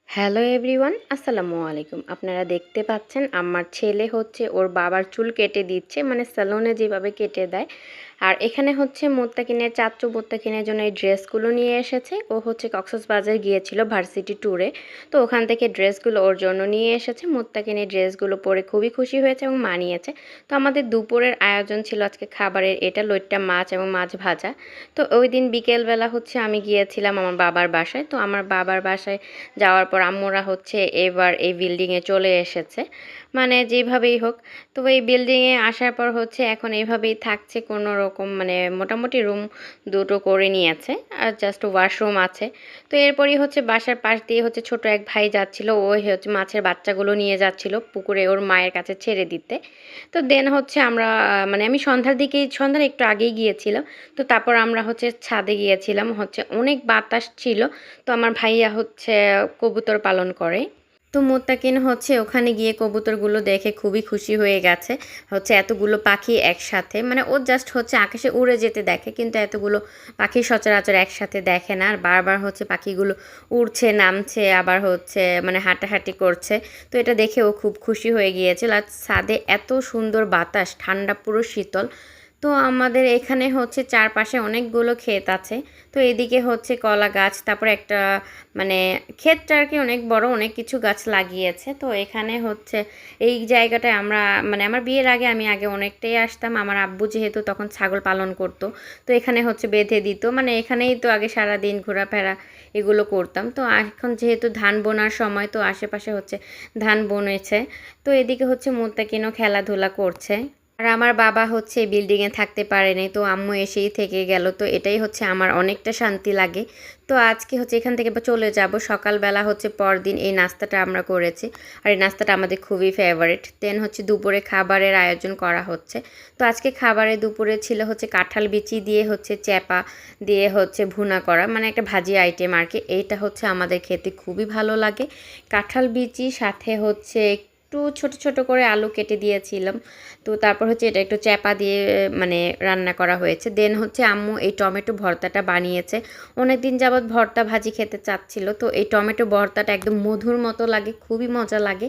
Hello everyone, আসসালামু আলাইকুম। আপনারা দেখতে পাচ্ছেন আমার ছেলে হচ্ছে ওর বাবার চুল কেটে দিচ্ছে, মানে স্যালুনে যেভাবে কেটে দেয়। আর এখানে হচ্ছে মোত্তাকিনের চাচ্চু মোত্তাকিনের জন্য এই ড্রেসগুলো নিয়ে এসেছে। ও হচ্ছে কক্সবাজার গিয়েছিল ভার্সিটি ট্যুরে, তো ওখান থেকে ড্রেসগুলো ওর জন্য নিয়ে এসেছে। মোত্তাকিন এই ড্রেসগুলো পরে খুবই খুশি হয়েছে এবং মানিয়েছে। তো আমাদের দুপুরের আয়োজন ছিল আজকে খাবারের, এটা লইট্টা মাছ এবং মাছ ভাজা। তো ওই দিন বিকেলবেলা হচ্ছে আমি গিয়েছিলাম আমার বাবার বাসায়। তো আমার বাবার বাসায় যাওয়ার পর আম্মুরা হচ্ছে এবার এই বিল্ডিংয়ে চলে এসেছে, মানে যেভাবেই হোক। তো এই বিল্ডিংয়ে আসার পর হচ্ছে এখন এইভাবেই থাকছে, কোনো রকম মানে মোটামুটি রুম দুটো করে নিয়েছে, আর জাস্ট ওয়াশরুম আছে। তো এরপরই হচ্ছে বাসার পাশ দিয়ে হচ্ছে ছোট এক ভাই যাচ্ছিল, ওই হচ্ছে মাছের বাচ্চাগুলো নিয়ে যাচ্ছিল পুকুরে ওর মায়ের কাছে ছেড়ে দিতে। তো দেন হচ্ছে আমরা মানে আমি সন্ধ্যার একটু আগেই গিয়েছিলাম। তো তারপর আমরা হচ্ছে ছাদে গিয়েছিলাম, হচ্ছে অনেক বাতাস ছিল। তো আমার ভাইয়া হচ্ছে কবুতর পালন করে। তো মোত্তাকিন হচ্ছে ওখানে গিয়ে কবুতরগুলো দেখে খুবই খুশি হয়ে গেছে। হচ্ছে এতগুলো পাখি একসাথে, মানে ও জাস্ট হচ্ছে আকাশে উড়ে যেতে দেখে, কিন্তু এতগুলো পাখি সচরাচর একসাথে দেখে না। আর বারবার হচ্ছে পাখিগুলো উড়ছে নামছে, আবার হচ্ছে মানে হাঁটাহাঁটি করছে। তো এটা দেখে ও খুব খুশি হয়ে গিয়েছিল। আর ছাদে এত সুন্দর বাতাস, ঠান্ডা পুরো শীতল। তো আমাদের এখানে হচ্ছে চারপাশে অনেকগুলো ক্ষেত আছে। তো এদিকে হচ্ছে কলা গাছ, তারপর একটা মানে ক্ষেতটা আর কি অনেক বড়, অনেক কিছু গাছ লাগিয়েছে। তো এখানে হচ্ছে এই জায়গাটায় আমরা মানে আমার বিয়ের আগে আমি আগে অনেকটাই আসতাম। আমার আব্বু যেহেতু তখন ছাগল পালন করতো, তো এখানে হচ্ছে বেঁধে দিত, মানে এখানেই তো আগে সারা দিন ঘোরাফেরা এগুলো করতাম। তো এখন যেহেতু ধান বোনার সময়, তো আশেপাশে হচ্ছে ধান বনেছে। তো এদিকে হচ্ছে মোত্তাকিনও খেলাধুলা করছে। আর আমার বাবা হচ্ছে বিল্ডিংয়ে থাকতে পারেনি, তো আম্মু এসেই থেকে গেল। তো এটাই হচ্ছে আমার অনেকটা শান্তি লাগে। তো আজকে হচ্ছে এখান থেকে চলে যাব সকালবেলা, হচ্ছে পরদিন এই নাস্তাটা আমরা করেছি। আর এই নাস্তাটা আমাদের খুবই ফেভারিট। দেন হচ্ছে দুপুরে খাবারের আয়োজন করা হচ্ছে। তো আজকে খাবারে দুপুরে ছিল হচ্ছে কাঁঠাল বিচি দিয়ে হচ্ছে চ্যাপা দিয়ে হচ্ছে ভুনা করা, মানে একটা ভাজি আইটেম আর কি। এইটা হচ্ছে আমাদের খেতে খুবই ভালো লাগে। কাঁঠাল বিচি সাথে হচ্ছে একটু ছোট ছোট করে আলু কেটে দিয়েছিলাম। তো তারপর হচ্ছে এটা একটু চ্যাপা দিয়ে মানে রান্না করা হয়েছে। দেন হচ্ছে আম্মু এই টমেটো ভর্তাটা বানিয়েছে। অনেক দিন যাবৎ ভর্তা ভাজি খেতে চাচ্ছিল, তো এই টমেটো ভর্তাটা একদম মধুর মতো লাগে, খুবই মজা লাগে।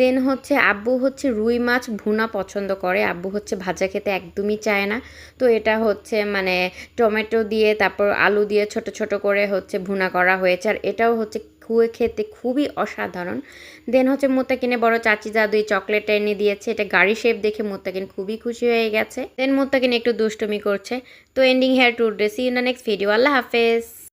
দেন হচ্ছে আব্বু হচ্ছে রুই মাছ ভুনা পছন্দ করে, আব্বু হচ্ছে ভাজা খেতে একদমই চায় না। তো এটা হচ্ছে মানে টমেটো দিয়ে তারপর আলু দিয়ে ছোট ছোট করে হচ্ছে ভুনা করা হয়েছে। আর এটাও হচ্ছে খেতে খুবই অসাধারণ। দেন হচ্ছে মোত্তাকিনে বড় চাচি জাদু এই চকলেট এনে দিয়েছে, এটা গাড়ি শেপ দেখে মোত্তাকিন খুবই খুশি হয়ে গেছে। দেন মোত্তাকিন একটু দুষ্টুমি করছে। তো ending here today, see in the next video. আল্লাহ হাফেজ।